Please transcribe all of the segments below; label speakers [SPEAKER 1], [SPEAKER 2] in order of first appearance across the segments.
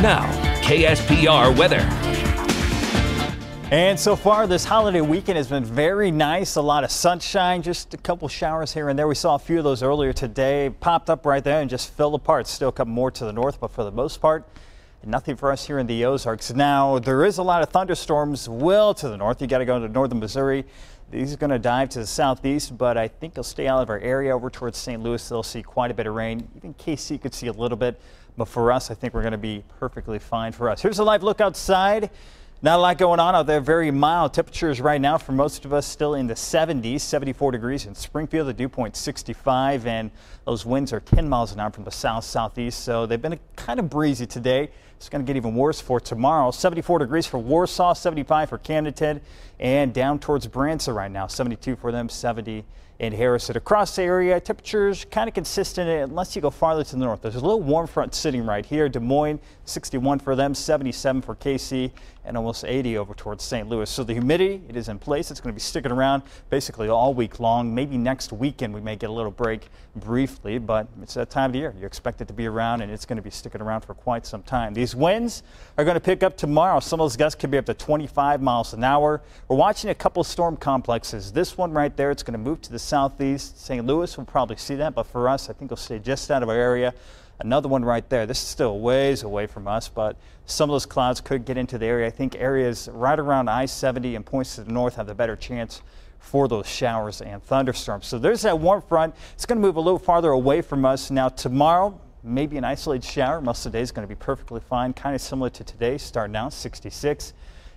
[SPEAKER 1] Now, KSPR weather.
[SPEAKER 2] And so far this holiday weekend has been very nice. A lot of sunshine, just a couple showers here and there. We saw a few of those earlier today, popped up right there and just filled apart. Still a couple more to the north, but for the most part, nothing for us here in the Ozarks. Now, there is a lot of thunderstorms well to the north. You got to go to northern Missouri. These are going to dive to the southeast, but I think they'll stay out of our area. Over towards St. Louis, they'll see quite a bit of rain. Even KC could see a little bit, but for us, I think we're going to be perfectly fine for us. Here's a live look outside. Not a lot going on out there. Very mild temperatures right now for most of us, still in the 70s, 74 degrees in Springfield. The dew point 65, and those winds are 10 miles an hour from the south-southeast. So they've been kind of breezy today. It's going to get even worse for tomorrow. 74 degrees for Warsaw, 75 for Camden, and down towards Branson right now. 72 for them, 70 in Harrison. Across the area, temperatures kind of consistent unless you go farther to the north. There's a little warm front sitting right here. Des Moines, 61 for them, 77 for KC, and almost 80 over towards St. Louis. So the humidity, it is in place. It's going to be sticking around basically all week long. Maybe next weekend we may get a little break briefly, but it's that time of the year. You expect it to be around, and it's going to be sticking around for quite some time. These winds are going to pick up tomorrow. Some of those gusts could be up to 25 miles an hour. We're watching a couple storm complexes. This one right there, it's going to move to the southeast. St. Louis will probably see that, but for us, I think it'll stay just out of our area. Another one right there. This is still ways away from us, but some of those clouds could get into the area. I think areas right around I-70 and points to the north have the better chance for those showers and thunderstorms. So there's that warm front. It's going to move a little farther away from us. Now tomorrow, maybe an isolated shower. Most of the day is going to be perfectly fine, kind of similar to today. Starting out 66,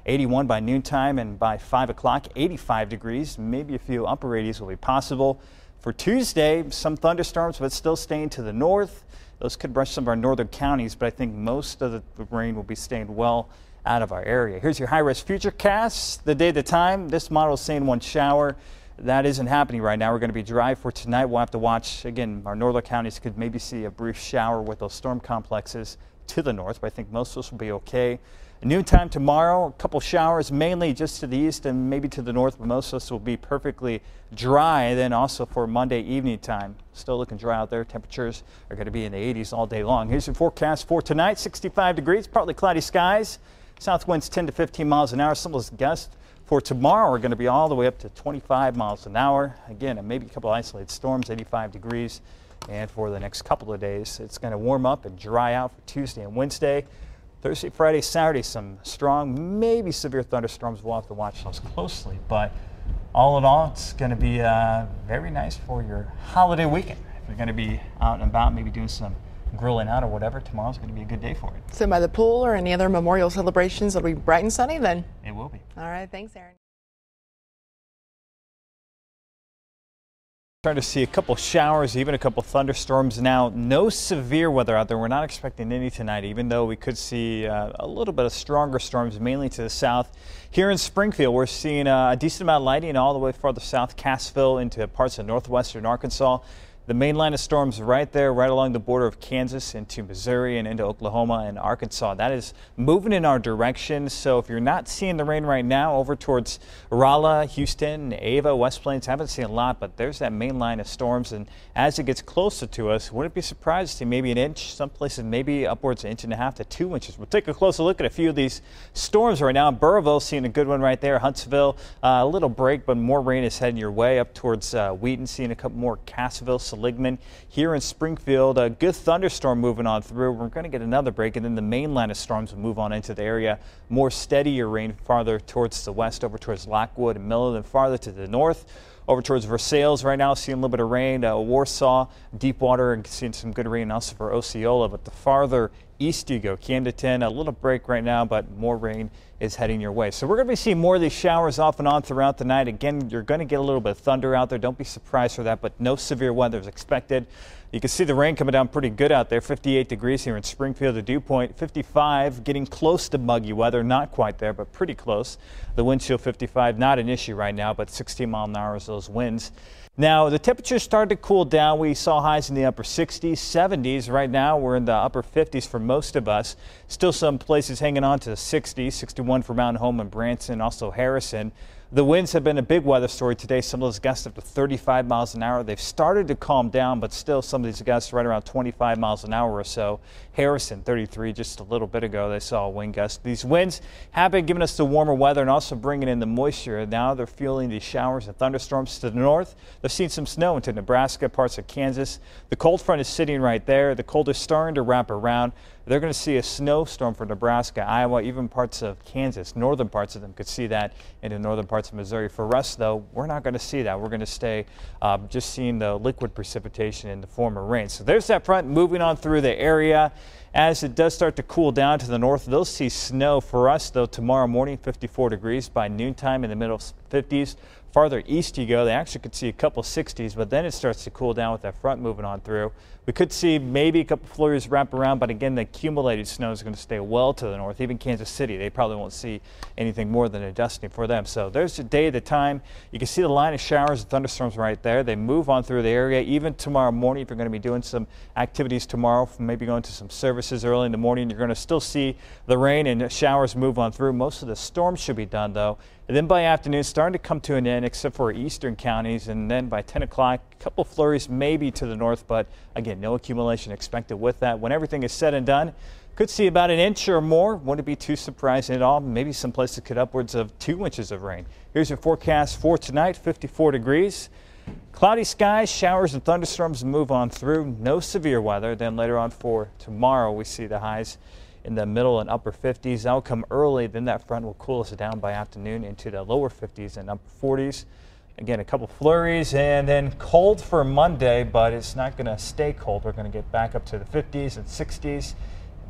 [SPEAKER 2] 81 by noontime, and by 5 o'clock, 85 degrees. Maybe a few upper 80s will be possible. For Tuesday, some thunderstorms, but still staying to the north. Those could brush some of our northern counties, but I think most of the rain will be staying well out of our area. Here's your high-risk futurecast. The day, the time. This model is saying one shower. That isn't happening right now. We're going to be dry for tonight. We'll have to watch, again, our northern counties could maybe see a brief shower with those storm complexes to the north, but I think most of us will be okay. Noontime tomorrow, a couple showers, mainly just to the east and maybe to the north, but most of us will be perfectly dry. And then also for Monday evening time, still looking dry out there. Temperatures are going to be in the 80s all day long. Here's your forecast for tonight, 65 degrees, partly cloudy skies. South winds 10 to 15 miles an hour. Some of those gusts for tomorrow are going to be all the way up to 25 miles an hour. Again, maybe a couple isolated storms, 85 degrees. And for the next couple of days, it's going to warm up and dry out for Tuesday and Wednesday. Thursday, Friday, Saturday, some strong, maybe severe thunderstorms. We'll have to watch those closely. But all in all, it's going to be very nice for your holiday weekend. If you're going to be out and about, maybe doing some grilling out or whatever, tomorrow's going to be a good day for it.
[SPEAKER 3] So by the pool or any other memorial celebrations, it'll be bright and sunny then?
[SPEAKER 2] It will be.
[SPEAKER 3] All right. Thanks, Aaron.
[SPEAKER 2] Starting to see a couple showers, even a couple thunderstorms now. No severe weather out there. We're not expecting any tonight, even though we could see a little bit of stronger storms, mainly to the south. Here in Springfield, we're seeing a decent amount of lightning all the way farther south, Cassville into parts of northwestern Arkansas. The main line of storms right there, right along the border of Kansas into Missouri and into Oklahoma and Arkansas. That is moving in our direction. So if you're not seeing the rain right now over towards Rolla, Houston, Ava, West Plains, haven't seen a lot, but there's that main line of storms. And as it gets closer to us, wouldn't be surprised to see maybe an inch, some places maybe upwards of 1.5 inches to 2 inches. We'll take a closer look at a few of these storms right now. Burrillville seeing a good one right there. Huntsville, a little break, but more rain is heading your way up towards Wheaton, seeing a couple more. Cassville, Seligman. Here in Springfield, a good thunderstorm moving on through. We're going to get another break, and then the main line of storms will move on into the area. More steadier rain farther towards the west, over towards Lockwood and Miller, then farther to the north. Over towards Versailles right now, seeing a little bit of rain. Warsaw, Deepwater, and seeing some good rain also for Osceola. But the farther east you go, Camden, a little break right now, but more rain is heading your way. So we're going to be seeing more of these showers off and on throughout the night. Again, you're going to get a little bit of thunder out there. Don't be surprised for that, but no severe weather is expected. You can see the rain coming down pretty good out there. 58 degrees here in Springfield, the dew point 55, getting close to muggy weather. Not quite there, but pretty close. The wind chill 55, not an issue right now, but 16 mile an hour is those winds. Now, the temperatures started to cool down. We saw highs in the upper 60s, 70s. Right now, we're in the upper 50s for most of us. Still some places hanging on to the 60s, 61 for Mountain Home and Branson, also Harrison. The winds have been a big weather story today. Some of those gusts up to 35 miles an hour. They've started to calm down, but still some of these gusts right around 25 miles an hour or so. Harrison, 33, just a little bit ago, they saw a wind gust. These winds have been giving us the warmer weather and also bringing in the moisture. Now they're fueling these showers and thunderstorms to the north. They've seen some snow into Nebraska, parts of Kansas. The cold front is sitting right there. The cold is starting to wrap around. They're going to see a snowstorm for Nebraska, Iowa, even parts of Kansas. Northern parts of them could see that into northern parts of Missouri. For us, though, we're not going to see that. We're going to stay just seeing the liquid precipitation in the form of rain. So there's that front moving on through the area. As it does start to cool down to the north, they'll see snow. For us, though, tomorrow morning, 54 degrees by noontime in the middle 50s. Farther east you go, they actually could see a couple 60s, but then it starts to cool down with that front moving on through. We could see maybe a couple flurries wrap around, but again, the accumulated snow is going to stay well to the north. Even Kansas City, they probably won't see anything more than a dusting for them. So there's the day, the time. You can see the line of showers and thunderstorms right there. They move on through the area. Even tomorrow morning, if you're going to be doing some activities tomorrow, maybe going to some services early in the morning, you're going to still see the rain and showers move on through. Most of the storms should be done, though. And then by afternoon, starting to come to an end, except for eastern counties. And then by 10 o'clock, a couple flurries maybe to the north, but again, no accumulation expected with that. When everything is said and done, could see about an inch or more. Wouldn't be too surprising at all. Maybe some places could upwards of 2 inches of rain. Here's your forecast for tonight, 54 degrees. Cloudy skies, showers and thunderstorms move on through. No severe weather. Then later on for tomorrow, we see the highs in the middle and upper 50s. That'll come early. Then that front will cool us down by afternoon into the lower 50s and upper 40s. Again, a couple flurries and then cold for Monday, but it's not going to stay cold. We're going to get back up to the 50s and 60s,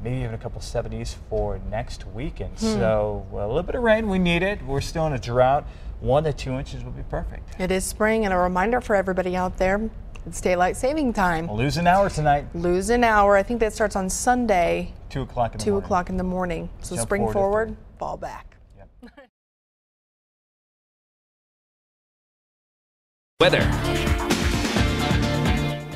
[SPEAKER 2] maybe even a couple 70s for next weekend. So a little bit of rain, we need it. We're still in a drought. 1 to 2 inches would be perfect.
[SPEAKER 3] It is spring, and a reminder for everybody out there, it's daylight saving time.
[SPEAKER 2] We'll lose an hour tonight.
[SPEAKER 3] Lose an hour. I think that starts on Sunday.
[SPEAKER 2] 2 o'clock in the
[SPEAKER 3] 2
[SPEAKER 2] morning.
[SPEAKER 3] o'clock in the morning. So
[SPEAKER 2] Jump
[SPEAKER 3] spring
[SPEAKER 2] forward
[SPEAKER 3] forward, fall back.
[SPEAKER 2] Yep.
[SPEAKER 1] Weather.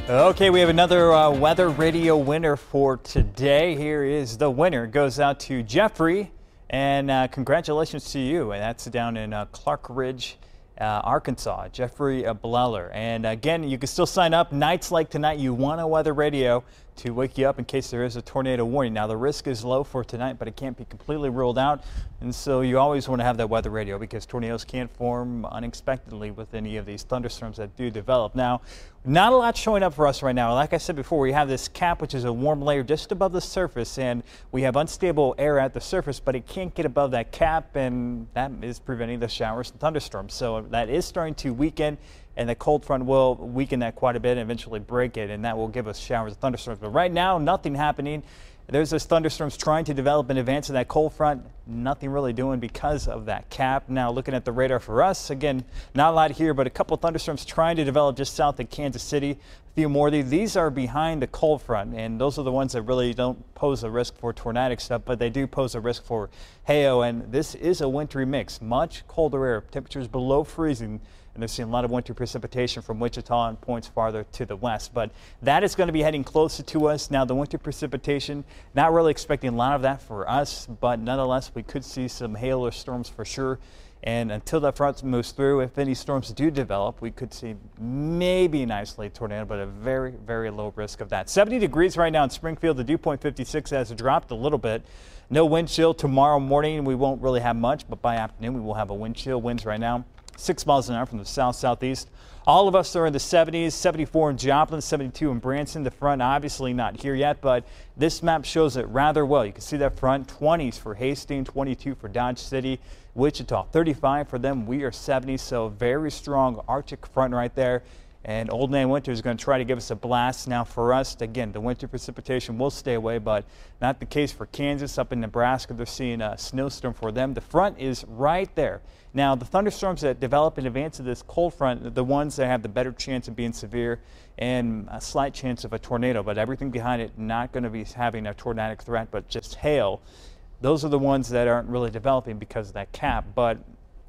[SPEAKER 2] Okay, we have another weather radio winner for today. Here is the winner. It goes out to Jeffrey, and congratulations to you. And that's down in Clark Ridge, Arkansas. Jeffrey Bleller. And again, you can still sign up. Nights like tonight, you want a weather radio to wake you up in case there is a tornado warning. Now, the risk is low for tonight, but it can't be completely ruled out. And so you always want to have that weather radio because tornadoes can form unexpectedly with any of these thunderstorms that do develop. Now, not a lot showing up for us right now. Like I said before, we have this cap, which is a warm layer just above the surface, and we have unstable air at the surface, but it can't get above that cap, and that is preventing the showers and thunderstorms. So that is starting to weaken, and the cold front will weaken that quite a bit and eventually break it, and that will give us showers and thunderstorms. But right now, nothing happening. There's those thunderstorms trying to develop in advance of that cold front. Nothing really doing because of that cap. Now looking at the radar for us, again, not a lot here, but a couple of thunderstorms trying to develop just south of Kansas City. A few more. These are behind the cold front, and those are the ones that really don't pose a risk for tornadic stuff, but they do pose a risk for hail. And this is a wintry mix. Much colder air, temperatures below freezing. And they're seeing a lot of winter precipitation from Wichita and points farther to the west. But that is going to be heading closer to us. Now, the winter precipitation, not really expecting a lot of that for us, but nonetheless, we could see some hail or storms for sure. And until that front moves through, if any storms do develop, we could see maybe an isolated tornado, but a very, very low risk of that. 70 degrees right now in Springfield. The dew point 56 has dropped a little bit. No wind chill tomorrow morning. We won't really have much, but by afternoon, we will have a wind chill. Winds right now 6 miles an hour from the south-southeast. All of us are in the 70s, 74 in Joplin, 72 in Branson. The front obviously not here yet, but this map shows it rather well. You can see that front, 20s for Hastings, 22 for Dodge City, Wichita, 35 for them. We are 70, so very strong Arctic front right there. And Old Man Winter is going to try to give us a blast. Now for us, again, the winter precipitation will stay away, but not the case for Kansas. Up in Nebraska, they're seeing a snowstorm for them. The front is right there. Now, the thunderstorms that develop in advance of this cold front are the ones that have the better chance of being severe and a slight chance of a tornado, but everything behind it not going to be having a tornadic threat, but just hail. Those are the ones that aren't really developing because of that cap, but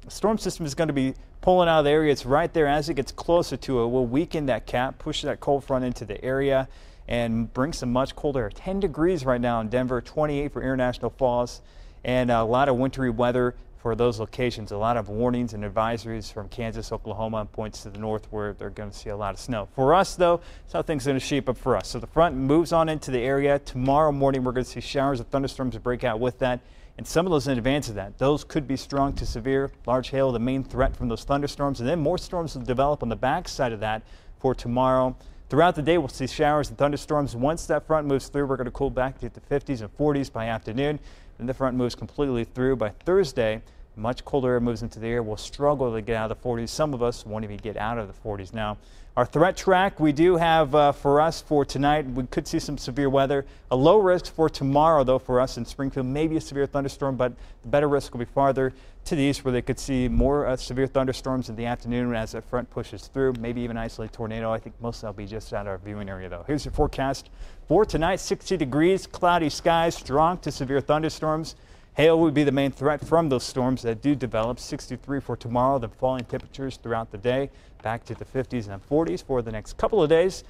[SPEAKER 2] the storm system is going to be pulling out of the area. It's right there. As it gets closer to it, we'll weaken that cap, push that cold front into the area, and bring some much colder air. 10 degrees right now in Denver, 28 for International Falls, and a lot of wintry weather for those locations. A lot of warnings and advisories from Kansas, Oklahoma, and points to the north where they're going to see a lot of snow. For us, though, that's how things are going to shape up for us. So the front moves on into the area. Tomorrow morning, we're going to see showers of thunderstorms break out with that. And some of those in advance of that, those could be strong to severe. Large hail, the main threat from those thunderstorms. And then more storms will develop on the backside of that for tomorrow. Throughout the day, we'll see showers and thunderstorms. Once that front moves through, we're going to cool back to the 50s and 40s by afternoon. Then the front moves completely through by Thursday. Much colder air moves into the air. We'll struggle to get out of the 40s. Some of us won't even get out of the 40s. Now, our threat track we do have for us for tonight, we could see some severe weather. A low risk for tomorrow, though, for us in Springfield. Maybe a severe thunderstorm, but the better risk will be farther to the east where they could see more severe thunderstorms in the afternoon as that front pushes through. Maybe even isolated tornado. I think most of that will be just out of our viewing area, though. Here's your forecast for tonight. 60 degrees, cloudy skies, strong to severe thunderstorms. Hail would be the main threat from those storms that do develop. 63 for tomorrow, then falling temperatures throughout the day. Back to the 50s and 40s for the next couple of days.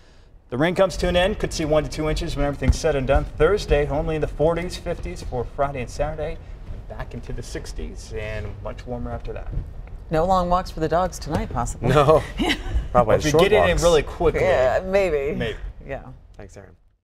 [SPEAKER 2] The rain comes to an end. Could see 1 to 2 inches when everything's said and done. Thursday, only in the 40s, 50s for Friday and Saturday. Back into the 60s and much warmer after that.
[SPEAKER 4] No long walks for the dogs tonight, possibly.
[SPEAKER 5] No. Probably
[SPEAKER 2] If you get in really quickly.
[SPEAKER 4] Yeah, maybe.
[SPEAKER 2] Maybe.
[SPEAKER 4] Yeah.
[SPEAKER 5] Thanks, Aaron.